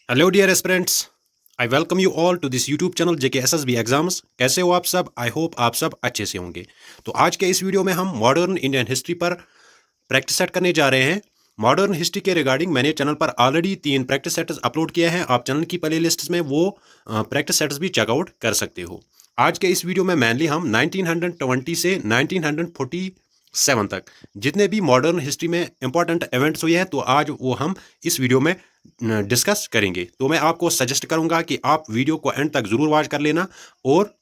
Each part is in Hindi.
Hello dear aspirants, I welcome you all to this YouTube channel JK SSB exams. कैसे हो आप सब? आई होप आप सब अच्छे से होंगे। तो आज के इस वीडियो में हम मॉडर्न इंडियन हिस्ट्री पर प्रैक्टिस सेट करने जा रहे हैं। मॉडर्न हिस्ट्री के रिगार्डिंग मैंने चैनल पर ऑलरेडी 3 प्रैक्टिस सेट्स अपलोड किए हैं। आप चैनल की प्ले लिस्ट में वो प्रैक्टिस सेट्स भी चेकआउट कर सकते हो। आज के इस वीडियो में मेनली हम 1920 से 1947 तक जितने भी मॉडर्न हिस्ट्री में इंपॉर्टेंट इवेंट्स हुए हैं, तो आज वो हम इस वीडियो में डिस्कस करेंगे। तो मैं आपको सजेस्ट करूंगा कि आप वीडियो को एंड तक जरूर वॉच कर लेना, और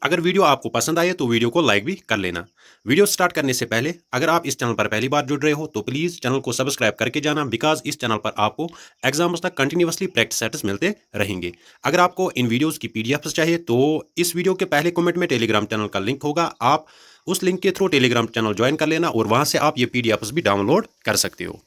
अगर वीडियो आपको पसंद आए तो वीडियो को लाइक भी कर लेना। वीडियो स्टार्ट करने से पहले अगर आप इस चैनल पर पहली बार जुड़ रहे हो तो प्लीज़ चैनल को सब्सक्राइब करके जाना, बिकॉज इस चैनल पर आपको एग्जाम्स तक कंटिन्यूसली प्रैक्टिस सेट्स मिलते रहेंगे। अगर आपको इन वीडियोस की पीडीएफ चाहिए तो इस वीडियो के पहले कमेंट में टेलीग्राम चैनल का लिंक होगा, आप उस लिंक के थ्रू टेलीग्राम चैनल ज्वाइन कर लेना और वहां से आप ये पीडीएफ भी डाउनलोड कर सकते हो।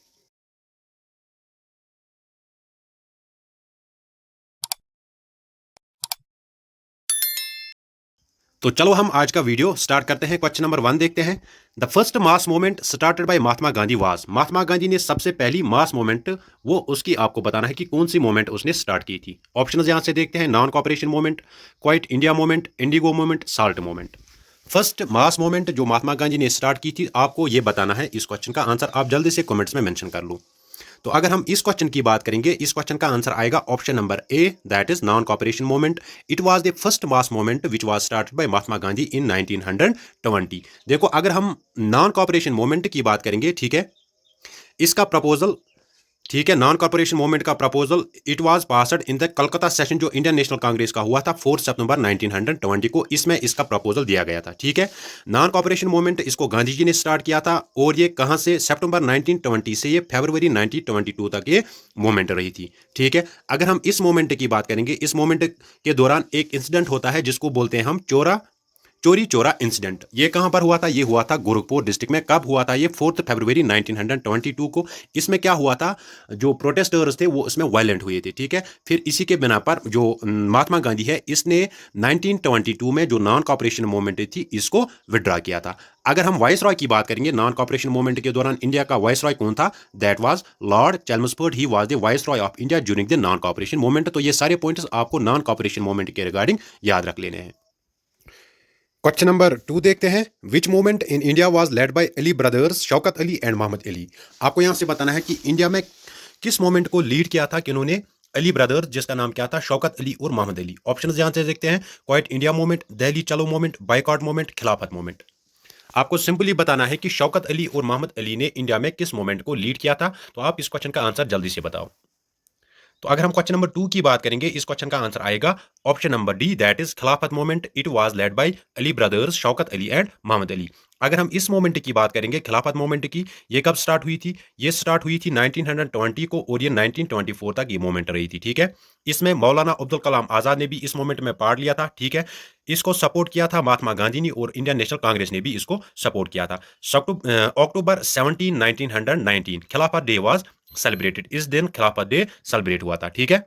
तो चलो हम आज का वीडियो स्टार्ट करते हैं। क्वेश्चन नंबर 1 देखते हैं। The first mass movement started by Mahatma Gandhi was. Mahatma Gandhi ने सबसे पहली मास मूवमेंट, वो उसकी आपको बताना है कि कौन सी मूवमेंट उसने स्टार्ट की थी। ऑप्शंस यहां से देखते हैं। Non cooperation movement, quit India movement, Indigo movement, salt movement. First mass movement जो महात्मा गांधी ने स्टार्ट की थी, आपको ये बताना है। इस क्वेश्चन का आंसर आप जल्दी से कमेंट्स में मेंशन कर लो। तो अगर हम इस क्वेश्चन की बात करेंगे, इस क्वेश्चन का आंसर आएगा option number A, that is non cooperation movement. It was the first mass movement which was started by Mahatma Gandhi in 1920। देखो, अगर हम नॉन कॉपरेशन मूवमेंट की बात करेंगे, ठीक है, इसका प्रपोजल, ठीक है, नॉन कॉर्पोरेशन मूवमेंट का proposal it was passed in the Calcutta session जो इंडियन नेशनल कांग्रेस का हुआ था 4 सितंबर 1920 को। इसमें इसका प्रपोजल दिया गया था, ठीक है। नॉन कॉर्पोरेशन मूवमेंट इसको गांधी जी ने स्टार्ट किया था, और ये कहां से? सितंबर 1920 से ये फरवरी 1922 तक ये मूवमेंट रही थी, ठीक है। अगर हम इस मूवमेंट की बात करेंगे, इस मूवमेंट के दौरान एक इंसिडेंट होता है जिसको बोलते हैं हम चोरी चोरा इंसिडेंट। ये कहां पर हुआ था? ये हुआ था गोरखपुर डिस्ट्रिक्ट में। कब हुआ था? ये 4 फरवरी 1922 को। इसमें क्या हुआ था? जो प्रोटेस्टर्स थे वो इसमें वायलेंट हुए थे, ठीक है। फिर इसी के बिना पर जो महात्मा गांधी है, इसने 1922 में जो नॉन कॉपरेशन मूवमेंट थी इसको विड्रॉ किया था। अगर हम वाइस रॉय की बात करेंगे, नॉन कॉपरेशन मूवमेंट के दौरान इंडिया का वाइस रॉय कौन था? That was lord Chelmsford. He was the viceroy of India during the non cooperation movement. तो ये सारे पॉइंट्स आपको नॉन कॉपरेशन मूवमेंट के रिगार्डिंग याद रख लेने हैं। क्वेश्चन नंबर 2 देखते हैं। Which movement in India was led by Ali brothers, Shaukat Ali and Mohammad Ali. आपको यहां से बताना है कि इंडिया में किस मूवमेंट को लीड किया था, किन्होंने? अली ब्रदर्स, जिसका नाम क्या था? शौकत अली और मोहम्मद अली। ऑप्शंस यहां से देखते हैं। क्वाइट इंडिया मूवमेंट, दिल्ली चलो मूवमेंट, बाइकआउट मूवमेंट, खिलाफत मूवमेंट। आपको सिंपली बताना है कि शौकत अली और मोहम्मद अली ने इंडिया में किस मूवमेंट को लीड किया था। तो आप इस क्वेश्चन का आंसर जल्दी से बताओ। तो अगर हम क्वेश्चन नंबर 2 की बात करेंगे, इस क्वेश्चन का आंसर आएगा option number D, that is Khilafat movement. It was led by Ali brothers, Shaukat Ali and Mohammad Ali. अगर हम इस मूवमेंट की बात करेंगे, खिलाफत मूवमेंट की, ये कब स्टार्ट हुई थी? ये स्टार्ट हुई थी 1920 को, और ये 1924 तक ये मूवमेंट रही थी, ठीक है। इसमें मौलाना अब्दुल कलाम आजाद ने भी इस मूवमेंट में पार्ट लिया था, ठीक है। इसको सपोर्ट किया था महात्मा गांधी ने, और इंडियन नेशनल कांग्रेस ने भी इसको सपोर्ट किया था। अक्टूबर 17 1919 खिलाफत डे वाज सेलिब्रेटेड। इस दिन खिलाफत डे सेलिब्रेट हुआ था, ठीक है।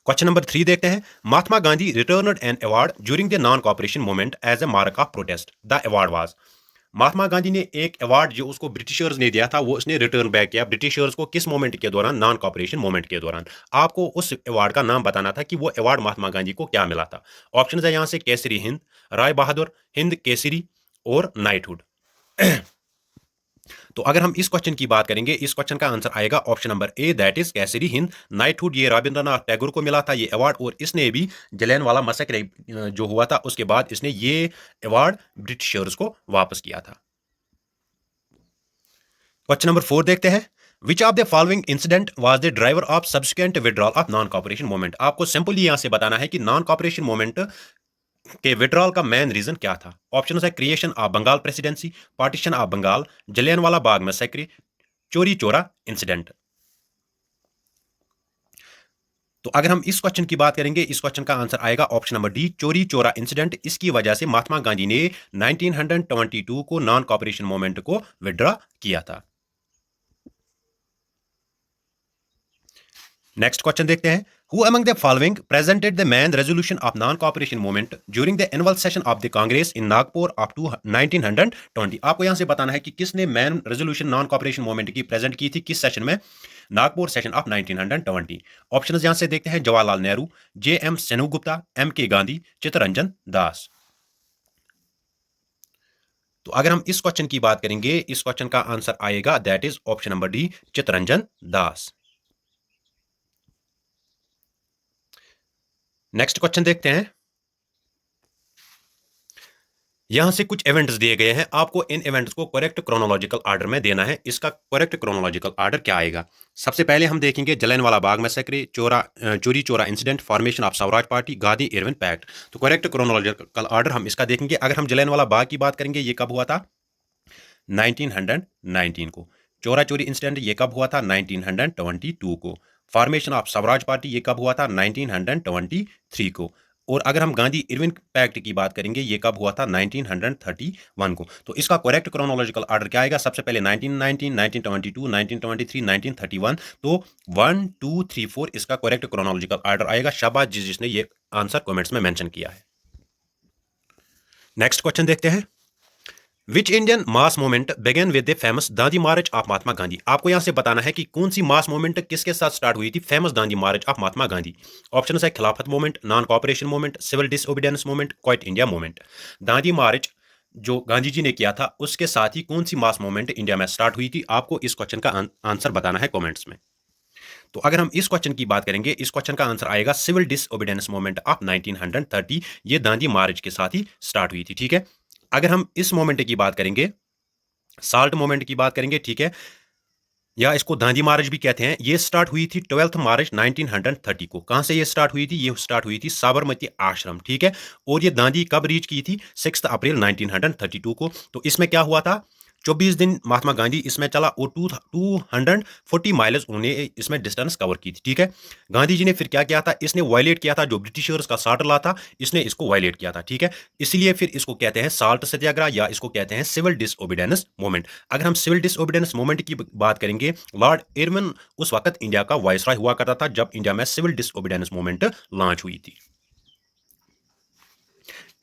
क्वेश्चन नंबर 3 देखते हैं। Mahatma Gandhi returned an award during the non cooperation movement as a mark of protest. The award was. Mahatma Gandhi ने एक अवार्ड जो उसको ब्रिटिशर्स ने दिया था, वो उसने रिटर्न बैक किया ब्रिटिशर्स को। किस मोमेंट के दौरान? नॉन कॉपरेशन मोमेंट के दौरान। आपको उस अवार्ड का नाम बताना था कि वो अवार्ड महात्मा गांधी को क्या मिला था। ऑप्शन है यहां से केसरी हिंद, राय बहादुर, हिंद केसरी और नाइटहुड। तो अगर हम इस क्वेश्चन की बात करेंगे, इस क्वेश्चन का आंसर आएगा option number A, that is Kesari Hind knighthood. ये रविंद्रनाथ टैगोर को मिला था ये अवार्ड, और इसने भी जलियांवाला मैसेकर जो हुआ था उसके बाद इसने ये अवार्ड ब्रिटिशर्स को वापस किया था। क्वेश्चन नंबर 4 देखते हैं। Which of the following incident was the driver of subsequent withdrawal of non cooperation movement. आपको सिंपली यहां से बताना है कि नॉन कॉपरेशन मूवमेंट के विड्रॉल का मेन रीजन क्या था। ऑप्शन है creation of Bengal presidency, partition of Bengal, Jallianwala Bagh massacre, Chauri Chaura incident. तो अगर हम इस क्वेश्चन की बात करेंगे, इस क्वेश्चन का आंसर आएगा ऑप्शन नंबर डी, चोरी चोरा इंसिडेंट। इसकी वजह से महात्मा गांधी ने 1922 को नॉन कॉपरेशन मूवमेंट को विड्रॉ किया था। नेक्स्ट क्वेश्चन देखते हैं। Who among the following presented the main resolution of non-cooperation movement during the annual session of the Congress in Nagpur up to 1920? आपको यहां से बताना है कि किसने man resolution non cooperation movement की प्रेजेंट की थी किस सेशन में, नागपुर सेशन ऑफ 1920। ऑप्शंस यहां से देखते हैं, जवाहरलाल नेहरू, जे एम सेनुगुप्ता, एम के गांधी, चित्तरंजन दास। तो अगर हम इस क्वेश्चन की बात करेंगे, इस क्वेश्चन का आंसर आएगा that is option number D, Chittaranjan Das. Next question देखते हैं। यहां से कुछ इवेंट्स दिए गए हैं, आपको इन इवेंट्स को करेक्ट क्रोनोलॉजिकल ऑर्डर में देना है। इसका करेक्ट क्रोनोलॉजिकल ऑर्डर क्या आएगा? सबसे पहले हम देखेंगे Jallianwala Bagh massacre, Chauri Chaura incident, formation of Swaraj party, Gandhi Irwin pact. तो करेक्ट क्रोनोलॉजिकल ऑर्डर हम इसका देखेंगे। अगर हम जलियांवाला बाग की बात करेंगे, ये कब हुआ था? 1919 को। चोरा चोरी इंसिडेंट ये कब हुआ था? 1922 को। फॉर्मेशन ऑफ स्वराज पार्टी ये कब हुआ था? 1923 को। और अगर हम गांधी इरविन पैक्ट की बात करेंगे, ये कब हुआ था? 1931 को। तो इसका करेक्ट क्रोनोलॉजिकल ऑर्डर क्या आएगा? सबसे पहले 1919, 1922, 1923, 1931। तो 1 2 3 4 इसका करेक्ट क्रोनोलॉजिकल ऑर्डर आएगा। शाबाश जिसने ये आंसर कमेंट्स में मेंशन किया है। नेक्स्ट क्वेश्चन देखते हैं। Which Indian mass movement began with the famous Dandi march of Mahatma Gandhi? आपको यहां से बताना है कि कौन सी मास मूवमेंट किसके साथ स्टार्ट हुई थी, famous Dandi march of Mahatma Gandhi. Option है Khilafat movement, non cooperation movement, civil disobedience movement, quit India movement. Dandi march जो गांधी जी ने किया था, उसके साथ ही कौन सी मास मूवमेंट इंडिया में स्टार्ट हुई थी? आपको इस क्वेश्चन का आंसर बताना है कॉमेंट्स में। तो अगर हम इस क्वेश्चन की बात करेंगे, इस क्वेश्चन का आंसर आएगा सिविल डिसओबीडियंस मूवमेंट ऑफ 1930। ये दांडी मार्च के साथ ही स्टार्ट हुई थी, ठीक है। अगर हम इस मोमेंट की बात करेंगे, साल्ट मोमेंट की बात करेंगे, ठीक है, या इसको दांडी मार्च भी कहते हैं, ये स्टार्ट हुई थी 12 मार्च 1930 को। कहां से ये स्टार्ट हुई थी? ये स्टार्ट हुई थी साबरमती आश्रम, ठीक है। और ये दांडी कब रीच की थी? 6 अप्रैल 1932 को। तो इसमें क्या हुआ था? 24 दिन महात्मा गांधी इसमें चला और 240 माइल्स उन्होंने इसमें डिस्टेंस कवर की थी, ठीक है। गांधी जी ने फिर क्या किया था? इसने वायलेट किया था जो ब्रिटिशर्स का साल्ट लॉ था, इसने इसको वायलेट किया था, ठीक है। इसलिए फिर इसको कहते हैं साल्ट सत्याग्रह, या इसको कहते हैं सिविल डिसओबीडियंस मूवमेंट। अगर हम सिविल डिसओबीडियंस मूवमेंट की बात करेंगे, लॉर्ड इरविन उस वक्त इंडिया का वायसराय हुआ करता था जब इंडिया में सिविल डिसओबीडियंस मूवमेंट लॉन्च हुई थी।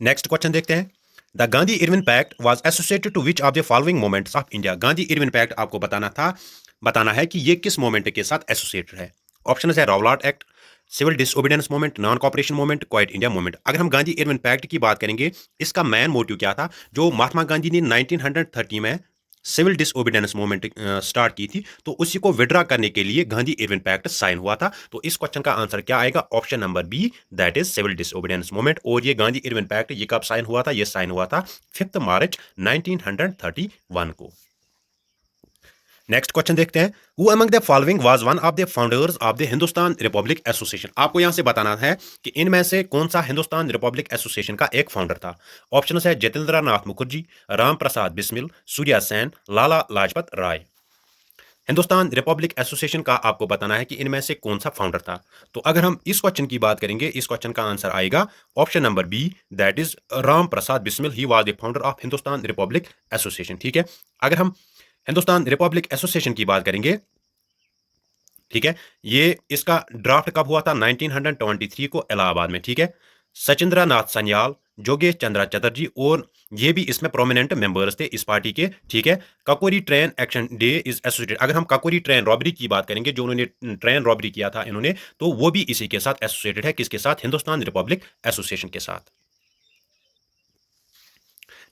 नेक्स्ट क्वेश्चन देखते हैं। The Gandhi Irwin pact was associated to which of the following moments of India? Gandhi Irwin pact आपको बताना है कि ये किस मोमेंट के साथ एसोसिएटेड है। ऑप्शन है Rowlatt act, civil disobedience movement, non cooperation movement, quit India movement. अगर हम गांधी इरविन पैक्ट की बात करेंगे, इसका मेन मोटिव क्या था? जो महात्मा गांधी ने 1930 में सिविल डिसओबीडियंस मूवमेंट स्टार्ट की थी, तो उसी को विड्रा करने के लिए गांधी इरविन पैक्ट साइन हुआ था। तो इस क्वेश्चन का आंसर क्या आएगा? Option number B, that is civil disobedience movement. और ये गांधी इरविन पैक्ट ये कब साइन हुआ था? ये साइन हुआ था 5 मार्च 1931 को। नेक्स्ट क्वेश्चन देखते हैं। Who among the following was one of the founders of the Hindustan republic association? आपको यहां से बताना है कि इनमें से कौन सा हिंदुस्तान रिपब्लिक एसोसिएशन का एक फाउंडर था। ऑप्शन है जितेंद्र नाथ मुखर्जी, राम प्रसाद बिस्मिल, सूर्या सेन, लाला लाजपत राय। हिंदुस्तान रिपब्लिक एसोसिएशन का आपको बताना है कि इनमें से कौन सा फाउंडर था। तो अगर हम इस क्वेश्चन की बात करेंगे, इस क्वेश्चन का आंसर आएगा option number B, that is Ram Prasad Bismil. He was the founder of Hindustan republic association, ठीक है। अगर हम हिंदुस्तान रिपब्लिक एसोसिएशन की बात करेंगे, ठीक है, ये इसका ड्राफ्ट कब हुआ था? 1923 को इलाहाबाद में, ठीक है। सचिंद्र नाथ सन्याल, जोगेश चंद्रा चटर्जी, और ये भी इसमें प्रोमिनेंट मेंबर्स थे इस पार्टी के, ठीक है। Kakori train action day is associated. अगर हम ककोरी ट्रेन रॉबरी की बात करेंगे, जो उन्होंने ट्रेन रॉबरी किया था इन्होंने, तो वो भी इसी के साथ एसोसिएटेड है। किसके साथ? हिंदुस्तान रिपब्लिक एसोसिएशन के साथ।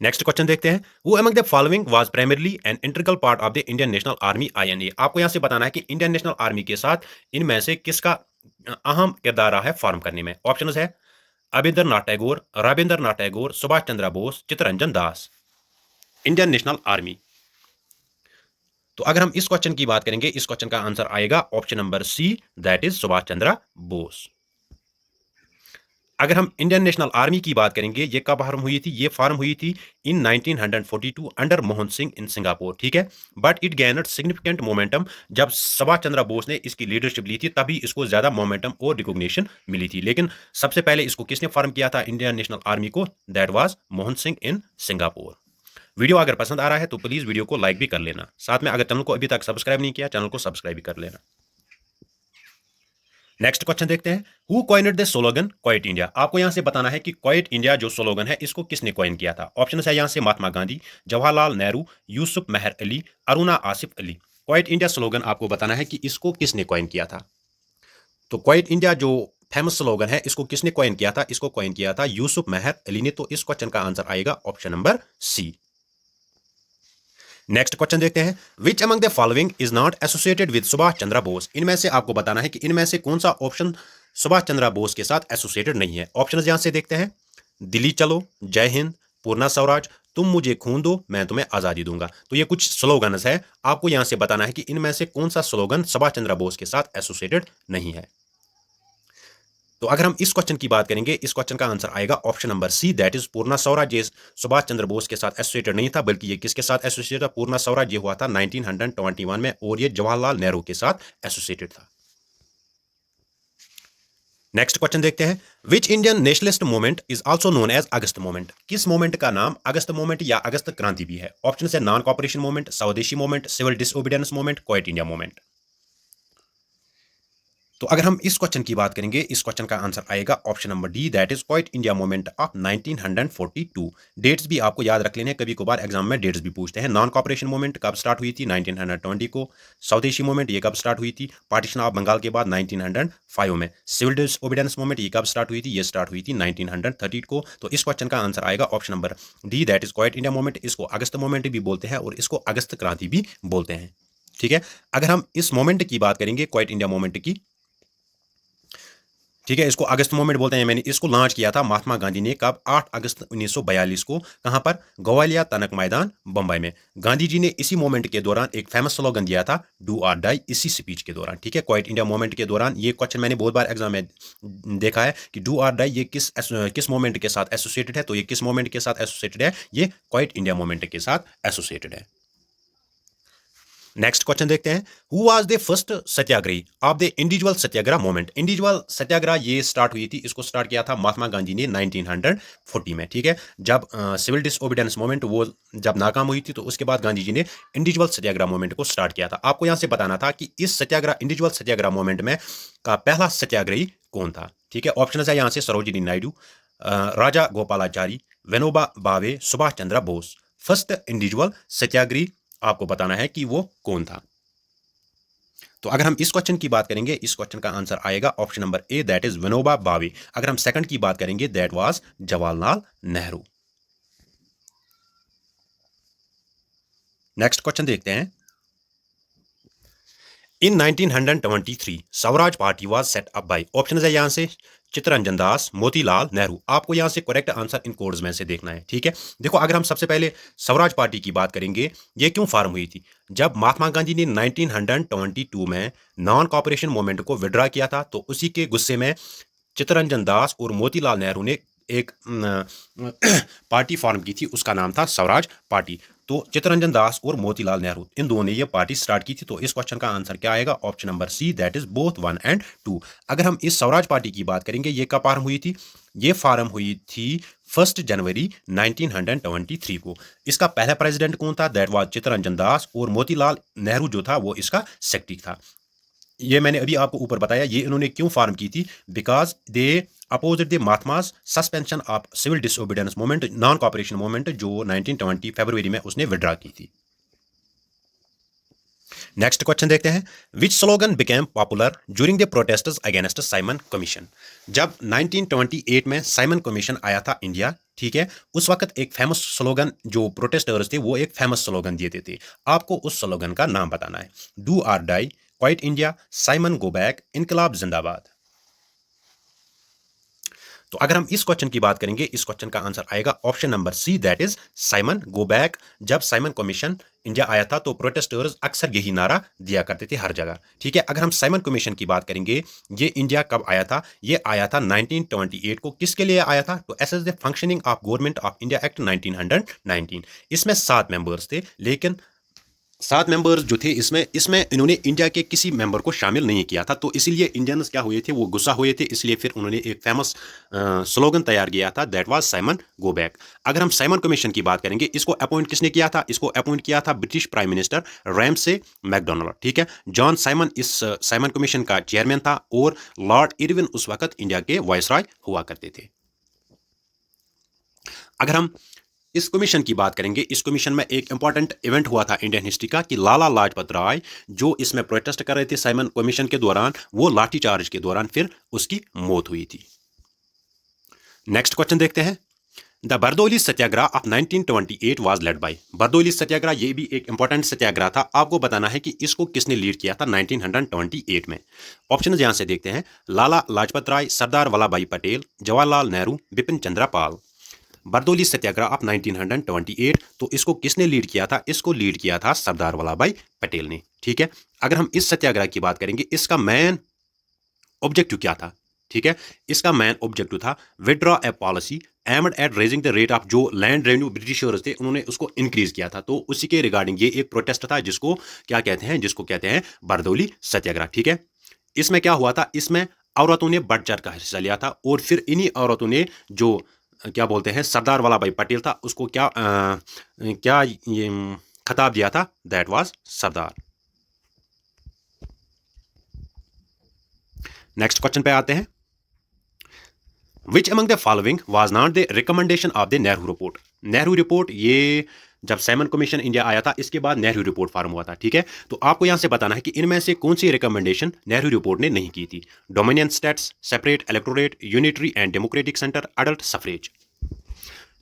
नेक्स्ट क्वेश्चन देखते हैं। Who among the following was primarily an integral part of the Indian national army INA? आपको यहां से बताना है कि इंडियन नेशनल आर्मी के साथ इनमें से किसका अहम किरदार रहा है फॉर्म करने में। ऑप्शन है Abindranath Tagore, Rabindranath Tagore, Subhash Chandra Bose, Chittaranjan Das. Indian national army. तो अगर हम इस क्वेश्चन की बात करेंगे, इस क्वेश्चन का आंसर आएगा option number C, that is Subhash Chandra Bose. अगर हम इंडियन नेशनल आर्मी की बात करेंगे, ये कब फॉर्म हुई थी? ये फॉर्म हुई थी in 1942 under Mohan Singh in Singapore, ठीक है। But it gained significant momentum. जब सुभाष चंद्र बोस ने इसकी लीडरशिप ली थी, तभी इसको ज्यादा मोमेंटम और रिकॉग्निशन मिली थी। लेकिन सबसे पहले इसको किसने फॉर्म किया था इंडियन नेशनल आर्मी को? That was Mohan Singh in Singapore. Video अगर पसंद आ रहा है तो प्लीज वीडियो को लाइक भी कर लेना। साथ में अगर चैनल को अभी तक सब्सक्राइब नहीं किया, चैनल को सब्सक्राइब भी कर लेना। नेक्स्ट क्वेश्चन देखते हैं, who coined the slogan quite India. आपको यहां से बताना है कि क्वाइट इंडिया जो स्लोगन है इसको किसने कॉइन किया था। ऑप्शन है यहां से Mahatma Gandhi, Jawaharlal Nehru, Yusuf Meher Ali, Aruna Asaf Ali. Quit India slogan आपको बताना है कि इसको किसने कॉइन किया था। तो क्वाइट इंडिया जो फेमस स्लोगन है इसको किसने कॉइन किया था, इसको कॉइन किया था यूसुफ मेहर अली ने। तो इस क्वेश्चन का आंसर आएगा option number C. Next question देखते हैं, which among the following is not associated with Subhash Chandra Bose. इनमें से आपको बताना है कि इनमें से कौन सा ऑप्शन सुभाष चंद्र बोस के साथ एसोसिएटेड नहीं है। ऑप्शन यहां से देखते हैं, दिल्ली चलो, जय हिंद, पूर्णा स्वराज, तुम मुझे खून दो मैं तुम्हें आजादी दूंगा। तो ये कुछ स्लोगन्स है, आपको यहां से बताना है कि इनमें से कौन सा स्लोगन सुभाष चंद्र बोस के साथ एसोसिएटेड नहीं है। तो अगर हम इस क्वेश्चन की बात करेंगे, इस क्वेश्चन का आंसर आएगा option number C, that is Purna Swaraj. ये सुभाष चंद्र बोस के साथ एसोसिएटेड नहीं था, बल्कि ये किसके साथ एसोसिएटेड था, पूर्णा स्वराज ये हुआ था 1921 में, और ये जवाहरलाल नेहरू के साथ एसोसिएटेड था। नेक्स्ट क्वेश्चन देखते हैं, which Indian nationalist movement is also known as August movement. किस मूवमेंट का नाम अगस्त मूवमेंट या अगस्त क्रांति भी है। ऑप्शन है non cooperation movement, Swadeshi movement, civil disobedience movement, quit India movement. तो अगर हम इस क्वेश्चन की बात करेंगे, इस क्वेश्चन का आंसर आएगा option number D, that is quit India movement of 1942। Dates भी आपको याद रख लेने, कभी कभार एग्जाम में डेट्स भी पूछते हैं। नॉन कॉपरेशन मूवमेंट कब स्टार्ट हुई थी, 1920 को। स्वदेशी मूवमेंट ये कब स्टार्ट हुई थी, पार्टीशन ऑफ बंगाल के बाद 1905 में। सिविल डिसओबीडियंस मूवमेंट ये कब स्टार्ट हुई थी, ये स्टार्ट हुई थी 1930 को। तो इस क्वेश्चन का आंसर आएगा option number D, that is quit India movement. इसको अगस्त मूवमेंट भी बोलते हैं और इसको अगस्त क्रांति भी बोलते हैं। ठीक है, अगर हम इस मोमेंट की बात करेंगे, क्वाइट इंडिया मूवमेंट की, ठीक है, इसको अगस्त मूवमेंट बोलते हैं। मैंने इसको लॉन्च किया था महात्मा गांधी ने कब, 8 अगस्त 1942 को। कहां पर, ग्वालियर तनक मैदान, बंबई में। गांधी जी ने इसी मूवमेंट के दौरान एक फेमस स्लोगन दिया था, डू और डाई, इसी स्पीच के दौरान। ठीक है, क्वाइट इंडिया मूवमेंट के दौरान। ये क्वेश्चन मैंने बहुत बार एग्जाम में देखा है कि डू और डाई ये किस मूवमेंट के साथ एसोसिएटेड है। तो ये किस मूवमेंट के साथ एसोसिएटेड है, ये क्वाइट इंडिया मूवमेंट के साथ एसोसिएटेड है। नेक्स्ट क्वेश्चन देखते हैं, who was the first satyagrahi of the individual satyagraha movement. Individual satyagraha ये स्टार्ट हुई थी, इसको स्टार्ट किया था महात्मा गांधी ने 1940 में। ठीक है, जब सिविल डिसओबीडियंस मूवमेंट वो जब नाकाम हुई थी, तो उसके बाद गांधी जी ने इंडिविजुअल सत्याग्रह मूवमेंट को स्टार्ट किया था। आपको यहां से बताना था कि इस सत्याग्रह, इंडिविजुअल सत्याग्रह मूवमेंट में का पहला सत्याग्रही कौन था। ठीक है, ऑप्शन है यहां से सरोजिनी नायडू, राजा गोपालाचारी, विनोबा भावे, सुभाष चंद्र बोस। फर्स्ट इंडिविजुअल सत्याग्रही आपको बताना है कि वो कौन था। तो अगर हम इस क्वेश्चन की बात करेंगे, इस क्वेश्चन का आंसर आएगा option number A, that is Vinoba Bhave. अगर हम सेकंड की बात करेंगे, that was Jawaharlal Nehru. Next question देखते हैं, इन 1923 Swaraj party was set up by. Option है यहां से चित्तरंजन दास, मोतीलाल नेहरू। आपको यहां से करेक्ट आंसर इन कोड्स में से देखना है। ठीक है, देखो अगर हम सबसे पहले स्वराज पार्टी की बात करेंगे, ये क्यों फॉर्म हुई थी। जब महात्मा गांधी ने 1922 में नॉन कॉपरेशन मूवमेंट को विड्रॉ किया था, तो उसी के गुस्से में चित्तरंजन दास और मोतीलाल नेहरू ने एक पार्टी फॉर्म की थी, उसका नाम था स्वराज पार्टी। तो चित्तरंजन दास और मोतीलाल नेहरू इन दोनों ने ये पार्टी स्टार्ट की थी। तो इस क्वेश्चन का आंसर क्या आएगा, option number C, that is both 1 और 2। अगर हम इस स्वराज पार्टी की बात करेंगे, ये कब फॉर्म हुई थी, ये फॉर्म हुई थी 1 जनवरी 1923 को। इसका पहला प्रेसिडेंट कौन था, दैट वाज चित्तरंजन दास, और मोतीलाल नेहरू जो था वो इसका सेक्रेटरी था। ये मैंने अभी आपको ऊपर बताया, ये इन्होंने क्यों फॉर्म की थी, because they opposed the Mahatma's suspension of civil disobedience movement, non cooperation movement, जो 1920 फरवरी में उसने विड्रॉ की थी। नेक्स्ट क्वेश्चन देखते हैं, which slogan became popular during the protests against Simon commission. जब 1928 में साइमन कमीशन आया था इंडिया, ठीक है, उस वक्त एक फेमस स्लोगन जो प्रोटेस्टर्स थे वो एक फेमस स्लोगन दिए थे। आपको उस स्लोगन का नाम बताना है, do or die, quit India, Simon go back, इनकलाब जिंदाबाद। तो अगर हम इस क्वेश्चन की बात करेंगे, इस क्वेश्चन का आंसर आएगा option number C, that is Simon go back. जब साइमन कमीशन इंडिया आया था, तो प्रोटेस्टर्स अक्सर यही नारा दिया करते थे हर जगह। ठीक है, अगर हम साइमन कमीशन की बात करेंगे, ये इंडिया कब आया था, ये आया था 1928 को। किसके लिए आया था, तो S S the functioning of government of India act 1919। इसमें 7 मेंबर्स थे, लेकिन 7 मेंबर्स जो थे इसमें इसमें इन्होंने इंडिया के किसी मेंबर को शामिल नहीं किया था, तो इसीलिए इंडियंस क्या हुए थे, वो गुस्सा हुए थे, इसलिए फिर उन्होंने एक फेमस स्लोगन तैयार किया था, that was Simon go back. अगर हम साइमन कमीशन की बात करेंगे, इसको अपॉइंट किसने किया था, इसको अपॉइंट किया था British prime minister Ramsay MacDonald, ठीक है। जॉन साइमन इस साइमन कमीशन का चेयरमैन था और लॉर्ड इरविन उस वक्त इंडिया के वायसराय हुआ करते थे। अगर हम इस कमीशन की बात करेंगे, इस कमीशन में एक इंपॉर्टेंट इवेंट हुआ था इंडियन हिस्ट्री का कि लाला लाजपत राय जो इसमें प्रोटेस्ट कर रहे थे साइमन कमीशन के दौरान, वो लाठीचार्ज के दौरान फिर उसकी मौत हुई थी। नेक्स्ट क्वेश्चन देखते हैं। The Bardoli satyagraha of 1928 was led by. Bardoli satyagraha ये भी एक इंपॉर्टेंट सत्याग्रह था, आपको बताना है कि इसको किसने लीड किया था 1928 में। ऑप्शन यहां से देखते हैं, लाला लाजपत राय, सरदार वल्लभ भाई पटेल, जवाहरलाल नेहरू, बिपिन चंद्र पाल। बरदौली सत्याग्रह ऑफ 1928, तो इसको किसने लीड किया था, इसको लीड किया था सरदार वल्लभ भाई पटेल ने, ठीक है। अगर हम इस सत्याग्रह की बात करेंगे, इसका मेन ऑब्जेक्टिव क्या था, ठीक है। इसका मेन ऑब्जेक्टिव था withdraw A policy aimed at raising the rate of, जो लैंड रेवेन्यू ब्रिटिशर्स थे उन्होंने उसको इंक्रीज किया था, तो उसी के रिगार्डिंग ये एक प्रोटेस्ट था जिसको क्या कहते हैं, जिसको कहते हैं बरदौली सत्याग्रह, ठीक है। इसमें क्या हुआ था, इसमें औरतों ने बढ़ चढ़ कर हिस्सा लिया था और फिर इन्हीं औरतों ने जो क्या बोलते हैं सरदार वल्लभ भाई पटेल था उसको क्या ये खिताब दिया था, that was Sardar. Next question पे आते हैं। Which among the following was not the recommendation of the Nehru report. Nehru report, ये जब साइमन कमीशन इंडिया आया था इसके बाद नेहरू रिपोर्ट फॉर्म हुआ था, ठीक है। तो आपको यहां से बताना है कि इनमें से कौन सी रिकमेंडेशन नेहरू रिपोर्ट ने नहीं की थी। Dominion states, separate electorate, unitary and democratic centre, adult suffrage.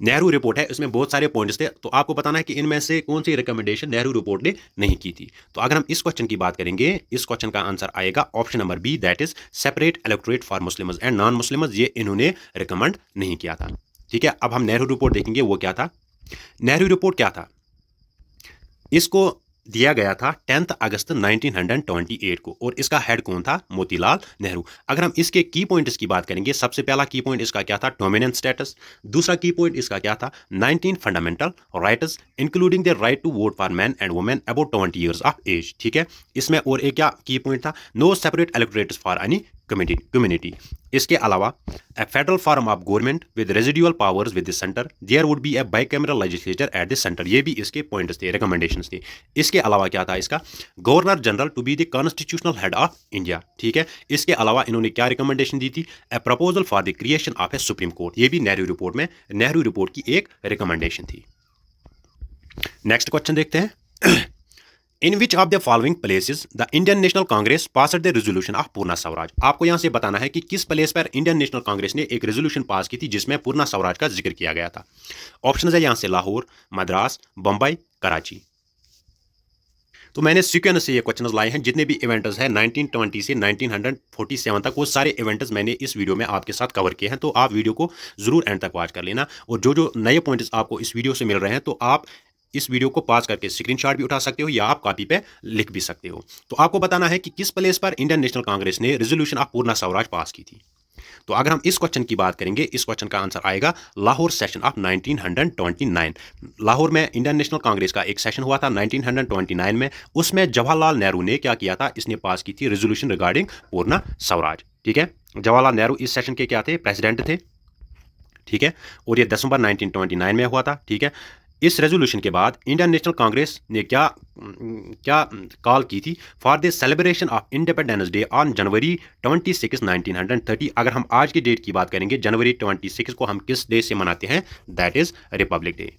Nehru report है, इसमें बहुत सारे पॉइंट्स थे, तो आपको बताना है कि इनमें से कौन सी रिकमेंडेशन नेहरू रिपोर्ट ने नहीं की थी। तो अगर हम इस क्वेश्चन की बात करेंगे, इस क्वेश्चन का आंसर आएगा option number B, that is separate electorate for Muslims and non Muslims, ये इन्होंने रिकमेंड नहीं किया था, ठीक है। अब हम नेहरू रिपोर्ट देखेंगे, वो क्या था। नेहरू रिपोर्ट क्या था, इसको दिया गया था 10 अगस्त 1928 को और इसका हेड कौन था, मोतीलाल नेहरू। अगर हम इसके की पॉइंट्स की बात करेंगे, सबसे पहला की पॉइंट इसका क्या था, डोमिनेंट स्टेटस। दूसरा की पॉइंट इसका क्या था, 19 fundamental rights including the right to vote for man and women about 20 years of age, ठीक है। इसमें और एक क्या की पॉइंट था, no separate electorates for any community. इसके अलावा a federal form of government with residual powers with the centre, there would be a bicameral legislature at the centre, ये भी इसके पॉइंट्स थे, रिकमेंडेशंस थे। इसके अलावा क्या था इसका, governor general to be the constitutional head of India, ठीक है। इसके अलावा इन्होंने क्या रिकमेंडेशन दी थी, a proposal for the creation of a supreme court, ये भी नेहरू रिपोर्ट में, नेहरू रिपोर्ट की एक रिकमेंडेशन थी। नेक्स्ट क्वेश्चन देखते हैं। In which of the following places the Indian national Congress pass the resolution of Purna Swaraj. आपको यहां से बताना है कि किस प्लेस पर इंडियन नेशनल कांग्रेस ने एक रेजोल्यूशन पास की थी जिसमें पूर्णा स्वराज का जिक्र किया गया था। ऑप्शन है यहां से लाहौर, मद्रास, बंबई, कराची। तो मैंने सीक्वेंस से ये क्वेश्चंस लाए हैं, जितने भी इवेंट्स हैं 1920 से 1947 तक, वो सारे इवेंट्स मैंने इस वीडियो में आपके साथ कवर किए हैं, तो आप वीडियो को जरूर एंड तक वॉच कर लेना। और जो जो नए पॉइंट्स आपको इस वीडियो से मिल रहे हैं, तो आप इस वीडियो को पॉज करके स्क्रीनशॉट भी उठा सकते हो या आप कॉपी पे लिख भी सकते हो। तो आपको बताना है कि किस प्लेस पर इंडियन नेशनल कांग्रेस ने रेजोल्यूशन ऑफ पूर्णा स्वराज पास की थी। तो अगर हम इस क्वेश्चन की बात करेंगे, इस क्वेश्चन का आंसर आएगा लाहौर सेशन ऑफ 1929। लाहौर में इंडियन नेशनल कांग्रेस का एक सेशन हुआ था 1929 में, उसमें जवाहरलाल नेहरू ने क्या किया था, इसने पास की थी रेजोल्यूशन रिगार्डिंग पूर्णा स्वराज, ठीक है। जवाहरलाल नेहरू इस सेशन के क्या थे, प्रेसिडेंट थे, ठीक है। और ये दिसंबर 1929 में हुआ था, ठीक है। इस रेजोल्यूशन के बाद इंडियन नेशनल कांग्रेस ने क्या कॉल की थी, for the celebration of independence day on January 26, 1930। अगर हम आज की डेट की बात करेंगे, जनवरी 26 को हम किस डे से मनाते हैं, that is republic day.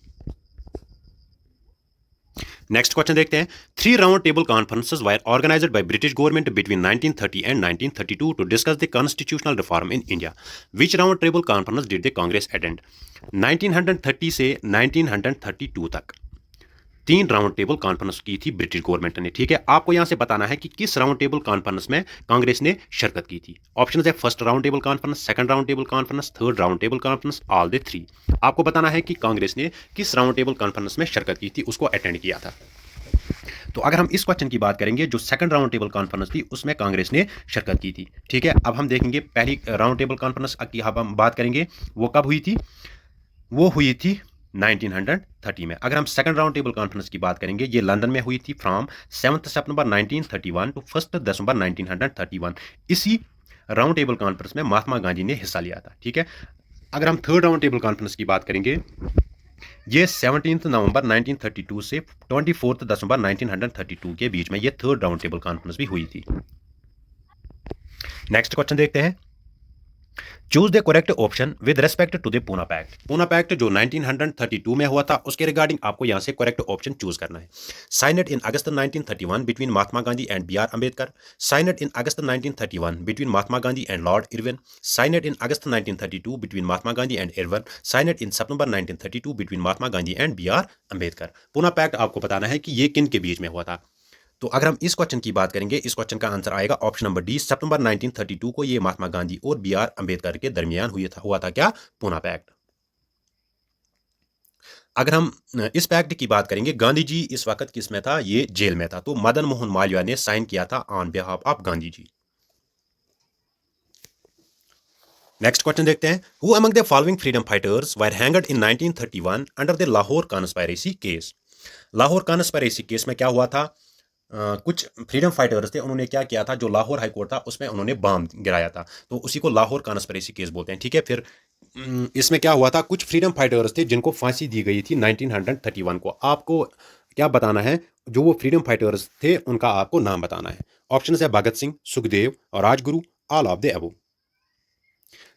Next question देखते हैं। 3 round table conferences were organised by British government between 1930 and 1932 to discuss the constitutional reform in India. Which round table conference did the Congress attend. 1930 से 1932 तक 3 राउंड टेबल कॉन्फ्रेंस की थी ब्रिटिश गवर्नमेंट ने, ठीक है। आपको यहां से बताना है कि किस राउंड टेबल कॉन्फ्रेंस में कांग्रेस ने शिरकत की थी। ऑप्शन है first round table conference, second round table conference, third round table conference, all the 3। आपको बताना है कि कांग्रेस ने किस राउंड टेबल कॉन्फ्रेंस में शिरकत की थी, उसको अटेंड किया था। तो अगर हम इस क्वेश्चन की बात करेंगे, जो सेकंड राउंड टेबल कॉन्फ्रेंस थी उसमें कांग्रेस ने शिरकत की थी, ठीक है। अब हम देखेंगे पहली राउंड टेबल कॉन्फ्रेंस की हम बात करेंगे, वो कब हुई थी, वो हुई थी 1930 में। अगर हम सेकंड राउंड टेबल कॉन्फ्रेंस की बात करेंगे, ये लंदन में हुई थी फ्रॉम 7 सितंबर 1931 टू 1 दिसंबर 1931। इसी राउंड टेबल कॉन्फ्रेंस में महात्मा गांधी ने हिस्सा लिया था। ठीक है, अगर हम थर्ड राउंड टेबल कॉन्फ्रेंस की बात करेंगे, ये 17 नवंबर 1932 से 24 दिसंबर 1932 के बीच में ये थर्ड राउंड टेबल कॉन्फ्रेंस भी हुई थी। नेक्स्ट क्वेश्चन देखते हैं, choose the correct option with respect to the Poona pact. Poona pact जो 1932 में हुआ था उसके रिगार्डिंग आपको यहां से करेक्ट ऑप्शन चूज करना है। Signed in August 1931 between Mahatma Gandhi and B R Ambedkar. Signed in August 1931 between Mahatma Gandhi and lord Irwin. Signed in August 1932 between Mahatma Gandhi and Irwin. Signed in September 1932 between Mahatma Gandhi and B R Ambedkar. Poona pact आपको बताना है कि ये किन के बीच में हुआ था। तो अगर हम इस क्वेश्चन की बात करेंगे, इस क्वेश्चन का आंसर आएगा ऑप्शन नंबर डी, सितंबर 1932 को ये महात्मा गांधी और बी आर अंबेडकर के दरमियान हुआ था क्या, पूना पैक्ट। अगर हम इस पैक्ट की बात करेंगे, गांधी जी इस वक्त किस में था, ये जेल में था, तो मदन मोहन मालवीय ने साइन किया था on behalf of Gandhi ji. Next question देखते हैं, who among the following freedom fighters were hanged in 1931 under the Lahore conspiracy case. Lahore conspiracy case में क्या हुआ था, कुछ फ्रीडम फाइटर्स थे, उन्होंने क्या किया था, जो लाहौर हाई कोर्ट था उसमें उन्होंने बम गिराया था, तो उसी को लाहौर कॉन्स्पिरेसी केस बोलते हैं। ठीक है, फिर इसमें क्या हुआ था, कुछ फ्रीडम फाइटर्स थे जिनको फांसी दी गई थी 1931 को। आपको क्या बताना है, जो वो फ्रीडम फाइटर्स थे उनका आपको नाम बताना है। ऑप्शन है भगत सिंह, सुखदेव और Rajguru, all of the above.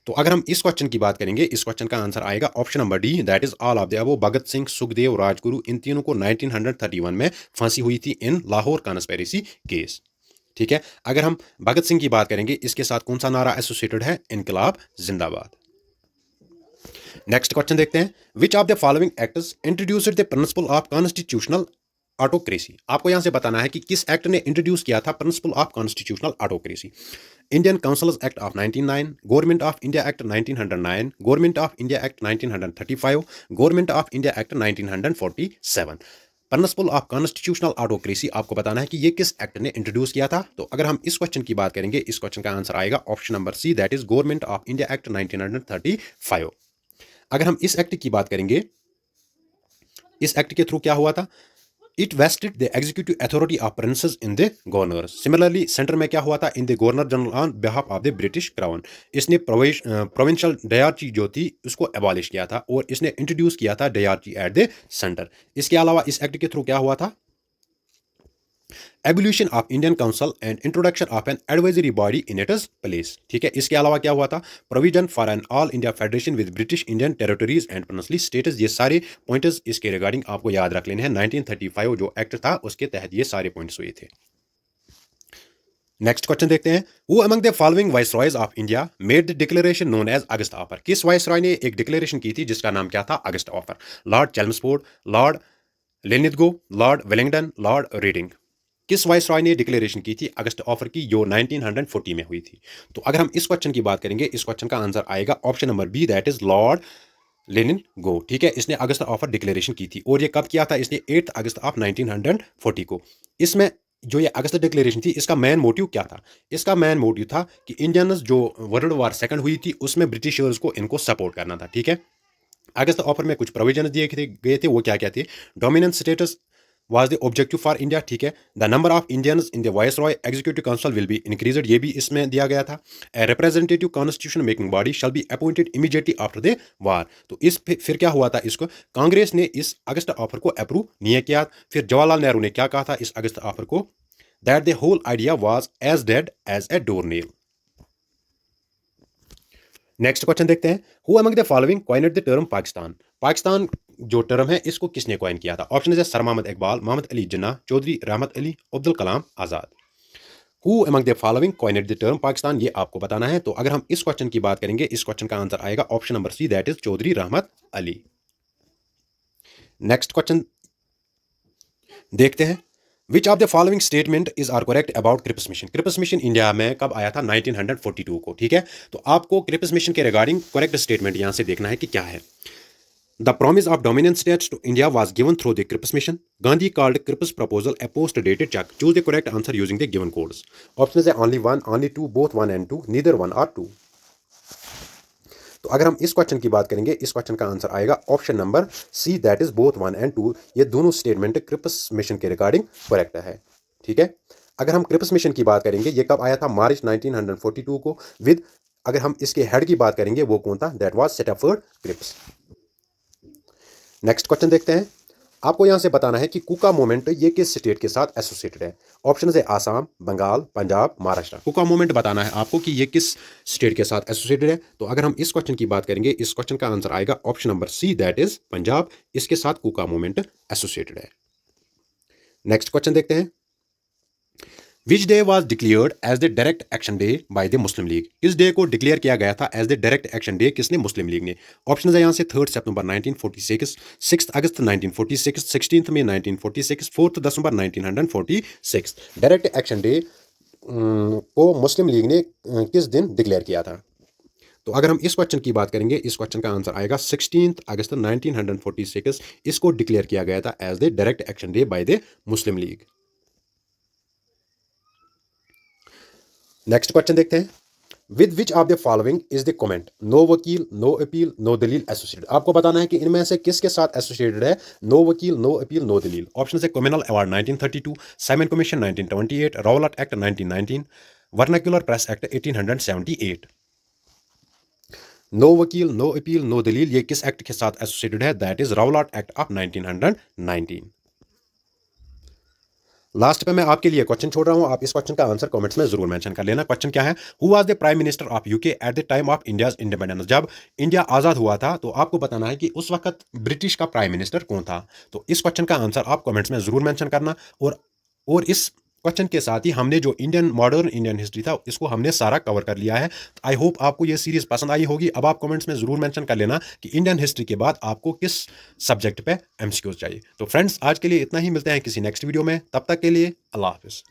तो अगर हम इस क्वेश्चन की बात करेंगे, इस क्वेश्चन का आंसर आएगा option number D, that is all of the above. Bhagat Singh, Sukhdev, Rajguru, इन तीनों को 1931 में फांसी हुई थी इन लाहौर कॉन्स्पिरेसी केस। ठीक है, अगर हम भगत सिंह की बात करेंगे, इसके साथ कौन सा नारा एसोसिएटेड है, इनकलाब जिंदाबाद। नेक्स्ट क्वेश्चन देखते हैं, which of the following acts introduced the principle of constitutional autocracy. आपको यहां से बताना है कि किस एक्ट ने इंट्रोड्यूस किया था principle of constitutional autocracy. Indian councils act of 1909, government of India act 1909, government of India act 1935, government of India act 1947। Principle of constitutional autocracy आपको बताना है कि ये किस एक्ट ने इंट्रोड्यूस किया था। तो अगर हम इस क्वेश्चन की बात करेंगे, इस क्वेश्चन का आंसर आएगा option number C, that is government of India act 1935। अगर हम इस एक्ट की बात करेंगे, इस एक्ट के थ्रू क्या हुआ था, it vested the executive authority of princes in the governor. Similarly centre में क्या हुआ था, in the governor general on behalf of the British crown. इसने प्रोविंशियल डायरची जो थी उसको एबॉलिश किया था और इसने इंट्रोड्यूस किया था डायरची एट द सेंटर। इसके अलावा इस एक्ट के थ्रू क्या हुआ था, abolition of Indian council and introduction of an advisory body in its place. ठीक है, इसके अलावा क्या हुआ था, provision for an all India federation with British Indian territories and princely states. ये सारे पॉइंट्स इसके रिगार्डिंग आपको याद रख लेने हैं। 1935 जो एक्ट था उसके तहत ये सारे पॉइंट्स हुए थे। नेक्स्ट क्वेश्चन देखते हैं, who among the following viceroys of India made the declaration known as August offer. किस वाइसरॉय ने एक डिक्लेरेशन की थी जिसका नाम क्या था, August offer. Lord Chelmsford, lord Linlithgow, lord Wellington, lord Reading. किस वाइसरॉय ने डिक्लेरेशन की थी अगस्त ऑफर की, जो 1940 में हुई थी। तो अगर हम इस क्वेश्चन की बात करेंगे, इस क्वेश्चन का आंसर आएगा option number B, that is lord Linlithgow. ठीक है, इसने अगस्त ऑफर डिक्लेरेशन की थी और ये कब किया था, इसने 8 अगस्त ऑफ 1940 को। इसमें जो ये अगस्त डिक्लेरेशन थी, इसका मेन मोटिव क्या था, इसका मेन मोटिव था कि इंडियंस जो वर्ल्ड वार सेकंड हुई थी उसमें ब्रिटिशर्स को इनको सपोर्ट करना था। ठीक है, अगस्त ऑफर में कुछ प्रोविजन दिए गए थे, वो क्या क्या थे, dominant status was the objective for India। ठीक है, the number of Indians in the viceroy executive council will be increased, ये भी इसमें दिया गया था। A representative constitution making body shall be appointed immediately after the war. तो इस फिर क्या हुआ था, इसको कांग्रेस ने इस अगस्त ऑफर को अप्रूव नहीं किया। फिर जवाहरलाल नेहरू ने क्या कहा था इस अगस्त ऑफर को, that the whole idea was as dead as a doornail. Next question देखते हैं, who among the following coined the term Pakistan. Pakistan जो टर्म है इसको किसने कॉइन किया था। ऑप्शन है sir Mohammad Iqbal, Mohammad Ali Jinnah, Chaudhary Rahmat Ali, Abdul Kalam Azad. Who among the following coined the term Pakistan, ये आपको बताना है। तो अगर हम इस क्वेश्चन की बात करेंगे, इस क्वेश्चन का आंसर आएगा option number C, that is Chaudhry Rahmat Ali. Next question देखते हैं, which of the following statement is are correct about Cripps mission. Cripps mission India में कब आया था, 1942 को। ठीक है, तो आपको क्रिप्स मिशन के रिगार्डिंग करेक्ट स्टेटमेंट यहां से देखना है कि क्या है। The promise of dominant states to India was given through the Cripps mission. Gandhi called Cripps proposal a post-dated check. Choose the correct answer using the given codes. Options are only one, only two, both one and two, neither one or two. तो अगर हम इस क्वेश्चन की बात करेंगे, इस क्वेश्चन का आंसर आएगा option number C, that is both 1 and 2। ये दोनों स्टेटमेंट क्रिप्स मिशन के रिगार्डिंग करेक्ट है। ठीक है। अगर हम क्रिप्स मिशन की बात करेंगे, ये कब आया था? मार्च 1942 को। विद अगर हम इसके हेड की बात करेंगे, वो कौन था? That was Stafford Cripps. Next question देखते हैं। आपको यहां से बताना है कि कुका मूवमेंट ये किस स्टेट के साथ एसोसिएटेड है। ऑप्शन है आसाम, बंगाल, पंजाब, महाराष्ट्र। कुका मूवमेंट बताना है आपको कि ये किस स्टेट के साथ एसोसिएटेड है। तो अगर हम इस क्वेश्चन की बात करेंगे, इस क्वेश्चन का आंसर आएगा option number C, that is Punjab. इसके साथ कुका मूवमेंट एसोसिएटेड है। नेक्स्ट क्वेश्चन देखते हैं। Which day was declared as the direct action day by the Muslim League. किस डे को डिक्लेयर किया गया था as the direct action day? किसने? मुस्लिम लीग ने। ऑप्शन है यहाँ से 3 सितंबर 1946, 6 अगस्त 1946, 16 मई 1946, 4 दिसंबर 1946। डायरेक्ट एक्शन डे को मुस्लिम लीग ने किस दिन डिक्लेयर किया था? तो अगर हम इस क्वेश्चन की बात करेंगे, इस क्वेश्चन का आंसर आएगा 16 अगस्त 1946। इसको डिक्लेयर किया गया था as the direct action day by the Muslim League. Next question देखते हैं। With which of the following is the comment no वकील, नो अपील, नो दलील एसोसिएटेड। आपको बताना है कि इनमें से किसके साथ एसोसिएटेड है नो वकील, नो अपील, नो दलील। ऑप्शन है communal award 1932, Simon commission 1928, Rowlatt act 1919, vernacular press act 1878। No वकील, नो अपील, नो दलील ये किस एक्ट के साथ एसोसिएटेड है? That is Rowlatt act of 1919। Last पे मैं आपके लिए क्वेश्चन छोड़ रहा हूं, आप इस क्वेश्चन का आंसर कमेंट्स में जरूर मेंशन कर लेना। क्वेश्चन क्या है? Who was the prime minister of UK at the time of India's independence. जब इंडिया आजाद हुआ था तो आपको बताना है कि उस वक्त ब्रिटिश का प्राइम मिनिस्टर कौन था। तो इस क्वेश्चन का आंसर आप कमेंट्स में जरूर मेंशन करना। और इस क्वेश्चन के साथ ही हमने जो मॉडर्न इंडियन हिस्ट्री था इसको हमने सारा कवर कर लिया है। आई होप आपको ये सीरीज पसंद आई होगी। अब आप कमेंट्स में जरूर मेंशन कर लेना कि इंडियन हिस्ट्री के बाद आपको किस सब्जेक्ट पे एमसीक्यूज चाहिए। तो फ्रेंड्स आज के लिए इतना ही, मिलते हैं किसी नेक्स्ट वीडियो में। तब तक के लिए अल्लाह हाफिज।